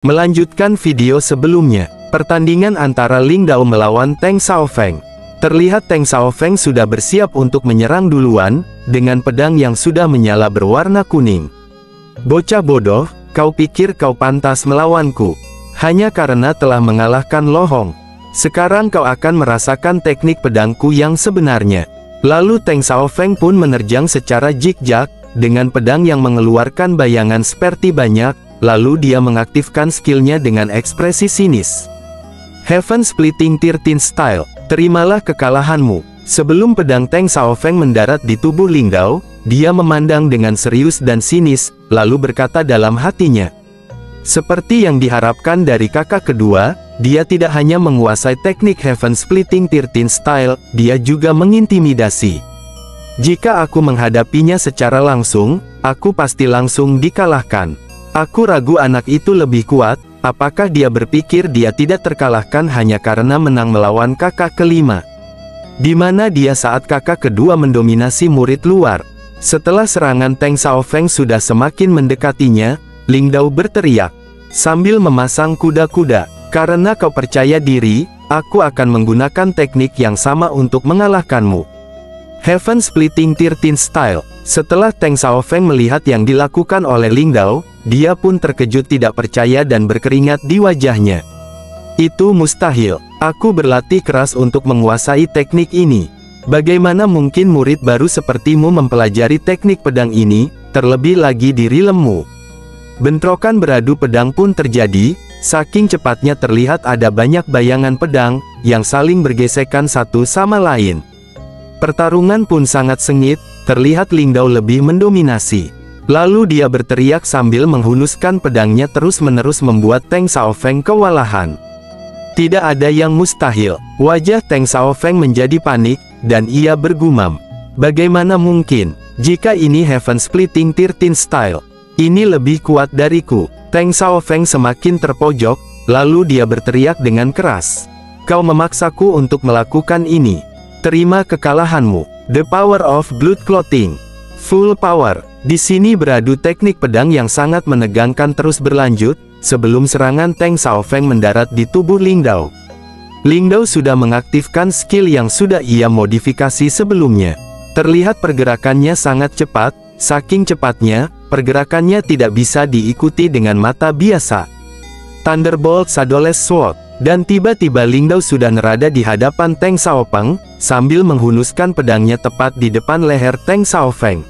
Melanjutkan video sebelumnya, pertandingan antara Ling Dao melawan Teng Xiaofeng. Terlihat Teng Xiaofeng sudah bersiap untuk menyerang duluan, dengan pedang yang sudah menyala berwarna kuning. Bocah bodoh, kau pikir kau pantas melawanku? Hanya karena telah mengalahkan Lo Hong. Sekarang kau akan merasakan teknik pedangku yang sebenarnya. Lalu Teng Xiaofeng pun menerjang secara zigzag, dengan pedang yang mengeluarkan bayangan seperti banyak, lalu dia mengaktifkan skillnya dengan ekspresi sinis. Heaven Splitting 13 Style, terimalah kekalahanmu. Sebelum pedang Teng Xiaofeng mendarat di tubuh Ling Dao, dia memandang dengan serius dan sinis, lalu berkata dalam hatinya. Seperti yang diharapkan dari kakak kedua, dia tidak hanya menguasai teknik Heaven Splitting 13 Style, dia juga mengintimidasi. Jika aku menghadapinya secara langsung, aku pasti langsung dikalahkan. Aku ragu anak itu lebih kuat, apakah dia berpikir dia tidak terkalahkan hanya karena menang melawan kakak kelima? Di mana dia saat kakak kedua mendominasi murid luar. Setelah serangan Teng Xiaofeng sudah semakin mendekatinya, Ling Dao berteriak, sambil memasang kuda-kuda, karena kau percaya diri, aku akan menggunakan teknik yang sama untuk mengalahkanmu. Heaven Splitting 13 Style. Setelah Teng Xiaofeng melihat yang dilakukan oleh Ling Dao, dia pun terkejut tidak percaya dan berkeringat di wajahnya. Itu mustahil. Aku berlatih keras untuk menguasai teknik ini. Bagaimana mungkin murid baru sepertimu mempelajari teknik pedang ini, terlebih lagi di rilemu? Bentrokan beradu pedang pun terjadi, saking cepatnya terlihat ada banyak bayangan pedang, yang saling bergesekan satu sama lain. Pertarungan pun sangat sengit, terlihat Ling Dao lebih mendominasi. Lalu dia berteriak sambil menghunuskan pedangnya terus-menerus membuat Teng Xiaofeng kewalahan. Tidak ada yang mustahil. Wajah Teng Xiaofeng menjadi panik, dan ia bergumam. Bagaimana mungkin, jika ini Heaven Splitting 13 Style? Ini lebih kuat dariku. Teng Xiaofeng semakin terpojok, lalu dia berteriak dengan keras. Kau memaksaku untuk melakukan ini. Terima kekalahanmu. The Power of Blood Clothing. Full Power. Di sini beradu teknik pedang yang sangat menegangkan terus berlanjut, sebelum serangan Teng Xiaofeng mendarat di tubuh Ling Dao. Ling Dao sudah mengaktifkan skill yang sudah ia modifikasi sebelumnya. Terlihat pergerakannya sangat cepat, saking cepatnya, pergerakannya tidak bisa diikuti dengan mata biasa. Thunderbolt Shadowless Sword. Dan tiba-tiba Ling Dao sudah berada di hadapan Teng Xiaofeng, sambil menghunuskan pedangnya tepat di depan leher Teng Xiaofeng.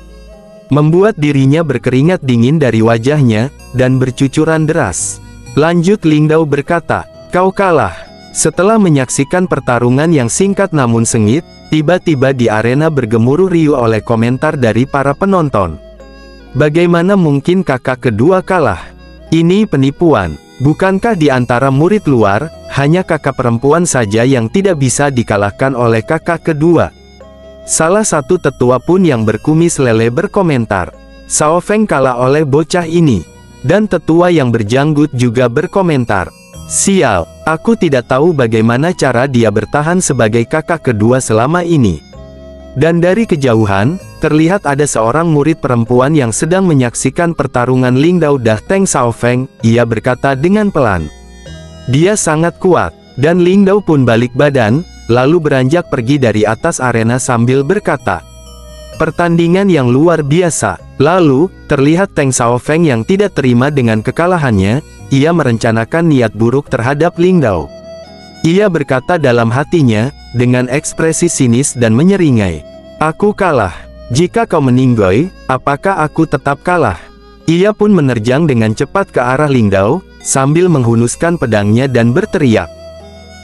Membuat dirinya berkeringat dingin dari wajahnya, dan bercucuran deras. Lanjut Ling Dao berkata, kau kalah. Setelah menyaksikan pertarungan yang singkat namun sengit, tiba-tiba di arena bergemuruh riuh oleh komentar dari para penonton. Bagaimana mungkin kakak kedua kalah? Ini penipuan. Bukankah di antara murid luar, hanya kakak perempuan saja yang tidak bisa dikalahkan oleh kakak kedua? Salah satu tetua pun yang berkumis lele berkomentar, Xiaofeng kalah oleh bocah ini. Dan tetua yang berjanggut juga berkomentar, sial, aku tidak tahu bagaimana cara dia bertahan sebagai kakak kedua selama ini. Dan dari kejauhan, terlihat ada seorang murid perempuan yang sedang menyaksikan pertarungan Ling Dao dan Teng Xiaofeng. Ia berkata dengan pelan, dia sangat kuat. Dan Ling Dao pun balik badan, lalu beranjak pergi dari atas arena sambil berkata, pertandingan yang luar biasa. Lalu, terlihat Teng Xiaofeng yang tidak terima dengan kekalahannya. Ia merencanakan niat buruk terhadap Ling Dao. Ia berkata dalam hatinya, dengan ekspresi sinis dan menyeringai, aku kalah. Jika kau meninggoy, apakah aku tetap kalah? Ia pun menerjang dengan cepat ke arah Ling Dao, sambil menghunuskan pedangnya dan berteriak,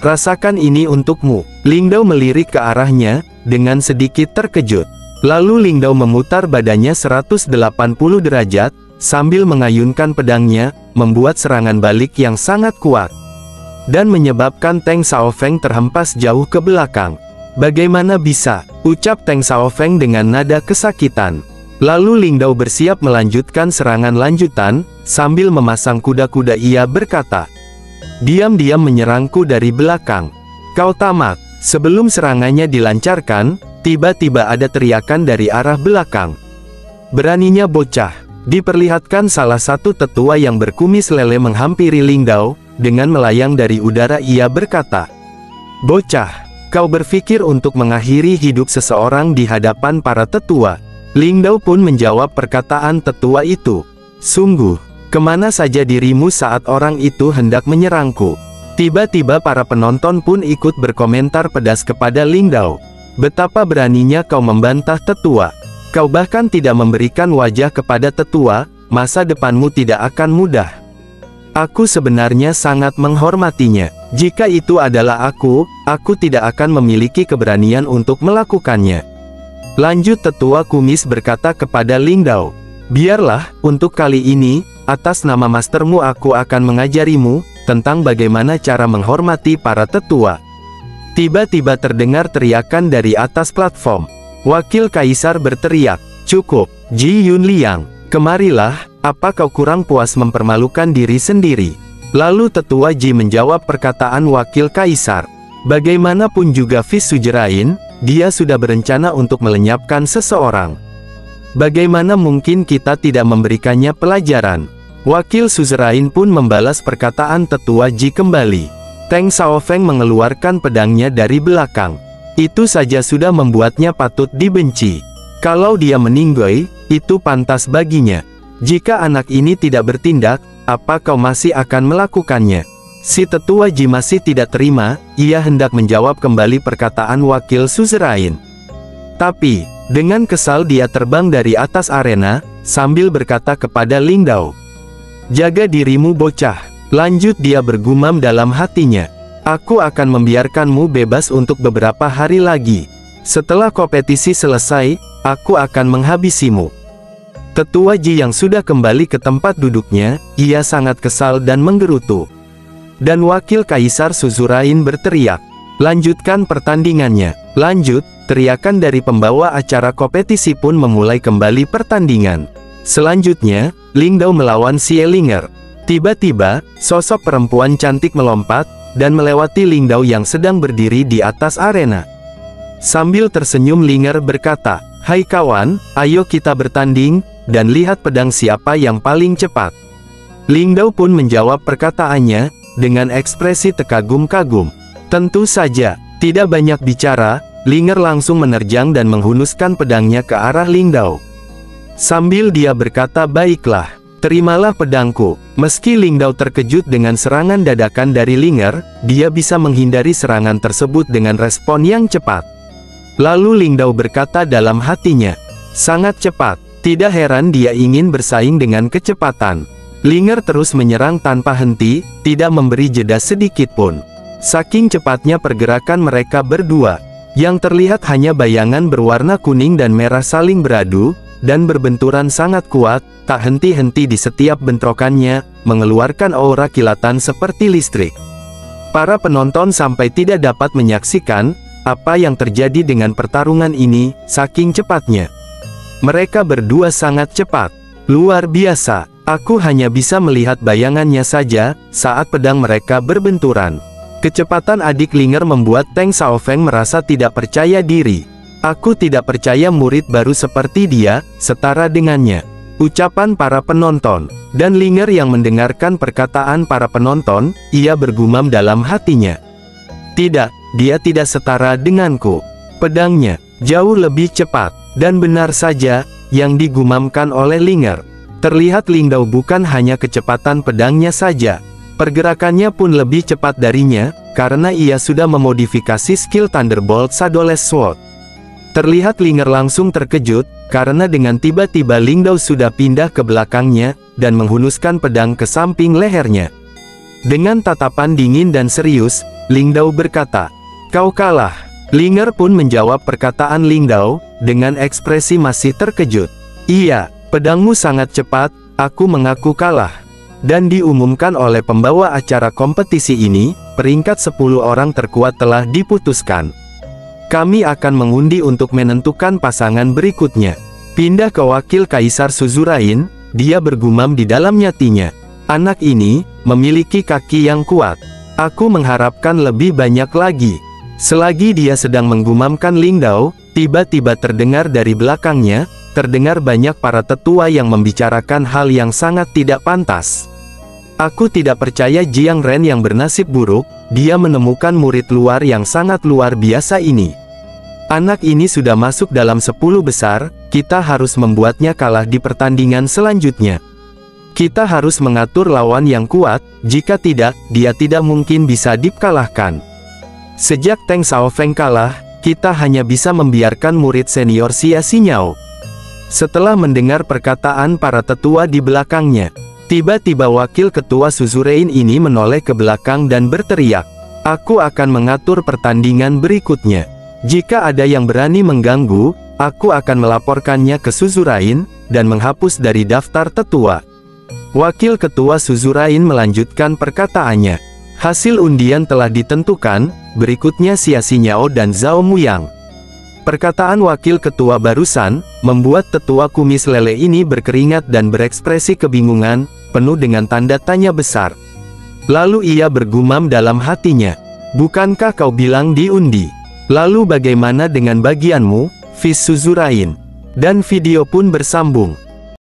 rasakan ini untukmu. Ling Dao melirik ke arahnya, dengan sedikit terkejut. Lalu Ling Dao memutar badannya 180 derajat, sambil mengayunkan pedangnya, membuat serangan balik yang sangat kuat. Dan menyebabkan Teng Xiaofeng terhempas jauh ke belakang. Bagaimana bisa? Ucap Teng Xiaofeng dengan nada kesakitan. Lalu Ling Dao bersiap melanjutkan serangan lanjutan, sambil memasang kuda-kuda ia berkata, diam-diam menyerangku dari belakang. Kau tamak. Sebelum serangannya dilancarkan, tiba-tiba ada teriakan dari arah belakang. Beraninya bocah. Diperlihatkan salah satu tetua yang berkumis lele menghampiri Ling Dao. Dengan melayang dari udara ia berkata, "Bocah, kau berpikir untuk mengakhiri hidup seseorang di hadapan para tetua?" Ling Dao pun menjawab perkataan tetua itu, "Sungguh, kemana saja dirimu saat orang itu hendak menyerangku?" Tiba-tiba para penonton pun ikut berkomentar pedas kepada Ling Dao. "Betapa beraninya kau membantah tetua. Kau bahkan tidak memberikan wajah kepada tetua, masa depanmu tidak akan mudah. Aku sebenarnya sangat menghormatinya. Jika itu adalah aku tidak akan memiliki keberanian untuk melakukannya." Lanjut tetua kumis berkata kepada Ling Dao, "Biarlah, untuk kali ini, atas nama mastermu aku akan mengajarimu tentang bagaimana cara menghormati para tetua." Tiba-tiba terdengar teriakan dari atas platform. Wakil kaisar berteriak, "Cukup, Ji Yunliang, kemarilah, apa kau kurang puas mempermalukan diri sendiri?" Lalu tetua Ji menjawab perkataan wakil kaisar, "Bagaimanapun juga Vis Sujerain, dia sudah berencana untuk melenyapkan seseorang. Bagaimana mungkin kita tidak memberikannya pelajaran?" Wakil suzerain pun membalas perkataan tetua Ji kembali. Teng Xiaofeng mengeluarkan pedangnya dari belakang. Itu saja sudah membuatnya patut dibenci. Kalau dia meninggoy, itu pantas baginya. Jika anak ini tidak bertindak, apa kau masih akan melakukannya? Si tetua Ji masih tidak terima, ia hendak menjawab kembali perkataan wakil suzerain. Tapi, dengan kesal dia terbang dari atas arena, sambil berkata kepada Ling Dao, "Jaga dirimu bocah." Lanjut dia bergumam dalam hatinya, "Aku akan membiarkanmu bebas untuk beberapa hari lagi. Setelah kompetisi selesai, aku akan menghabisimu." Tetua Ji yang sudah kembali ke tempat duduknya, ia sangat kesal dan menggerutu. Dan wakil kaisar Suzerain berteriak, "Lanjutkan pertandingannya." Lanjut, teriakan dari pembawa acara kompetisi pun memulai kembali pertandingan. Selanjutnya, Ling Dao melawan Xie Linger. Tiba-tiba, sosok perempuan cantik melompat, dan melewati Ling Dao yang sedang berdiri di atas arena. Sambil tersenyum Linger berkata, "Hai kawan, ayo kita bertanding, dan lihat pedang siapa yang paling cepat." Ling Dao pun menjawab perkataannya, dengan ekspresi terkagum-kagum. Tentu saja, tidak banyak bicara, Linger langsung menerjang dan menghunuskan pedangnya ke arah Ling Dao. Sambil dia berkata, "Baiklah, terimalah pedangku." Meski Ling Dao terkejut dengan serangan dadakan dari Linger, dia bisa menghindari serangan tersebut dengan respon yang cepat. Lalu Ling Dao berkata dalam hatinya, "Sangat cepat, tidak heran dia ingin bersaing dengan kecepatan." Linger terus menyerang tanpa henti, tidak memberi jeda sedikit pun. Saking cepatnya pergerakan mereka berdua, yang terlihat hanya bayangan berwarna kuning dan merah saling beradu, dan berbenturan sangat kuat, tak henti-henti di setiap bentrokannya, mengeluarkan aura kilatan seperti listrik. Para penonton sampai tidak dapat menyaksikan, apa yang terjadi dengan pertarungan ini, saking cepatnya. Mereka berdua sangat cepat. Luar biasa, aku hanya bisa melihat bayangannya saja, saat pedang mereka berbenturan. Kecepatan adik Linger membuat Teng Xiaofeng merasa tidak percaya diri. "Aku tidak percaya murid baru seperti dia, setara dengannya," ucapan para penonton. Dan Linger yang mendengarkan perkataan para penonton, ia bergumam dalam hatinya, "Tidak, dia tidak setara denganku. Pedangnya jauh lebih cepat." Dan benar saja, yang digumamkan oleh Linger. Terlihat Ling Dao bukan hanya kecepatan pedangnya saja, pergerakannya pun lebih cepat darinya, karena ia sudah memodifikasi skill Thunderbolt Shadowless Sword. Terlihat Linger langsung terkejut, karena dengan tiba-tiba Ling Dao sudah pindah ke belakangnya, dan menghunuskan pedang ke samping lehernya. Dengan tatapan dingin dan serius, Ling Dao berkata, "Kau kalah." Linger pun menjawab perkataan Ling Dao, dengan ekspresi masih terkejut. "Iya, pedangmu sangat cepat, aku mengaku kalah." Dan diumumkan oleh pembawa acara kompetisi ini, peringkat 10 orang terkuat telah diputuskan. "Kami akan mengundi untuk menentukan pasangan berikutnya." Pindah ke wakil Kaisar Suzerain, dia bergumam di dalam hatinya, "Anak ini memiliki kaki yang kuat. Aku mengharapkan lebih banyak lagi." Selagi dia sedang menggumamkan Ling Dao, tiba-tiba terdengar dari belakangnya, terdengar banyak para tetua yang membicarakan hal yang sangat tidak pantas. Aku tidak percaya Jiang Ren yang bernasib buruk, dia menemukan murid luar yang sangat luar biasa ini. Anak ini sudah masuk dalam 10 besar, kita harus membuatnya kalah di pertandingan selanjutnya. Kita harus mengatur lawan yang kuat, jika tidak, dia tidak mungkin bisa dikalahkan. Sejak Teng Xiaofeng kalah, kita hanya bisa membiarkan murid senior Xia Xinyao. Setelah mendengar perkataan para tetua di belakangnya, tiba-tiba wakil ketua Suzurein ini menoleh ke belakang dan berteriak, "Aku akan mengatur pertandingan berikutnya. Jika ada yang berani mengganggu, aku akan melaporkannya ke Suzurain, dan menghapus dari daftar tetua." Wakil ketua Suzurain melanjutkan perkataannya. Hasil undian telah ditentukan, berikutnya Xia Xinyao dan Zhao Muyang. Perkataan wakil ketua barusan, membuat tetua kumis lele ini berkeringat dan berekspresi kebingungan, penuh dengan tanda tanya besar. Lalu ia bergumam dalam hatinya, "Bukankah kau bilang diundi? Lalu bagaimana dengan bagianmu, Fis Suzurain?" Dan video pun bersambung.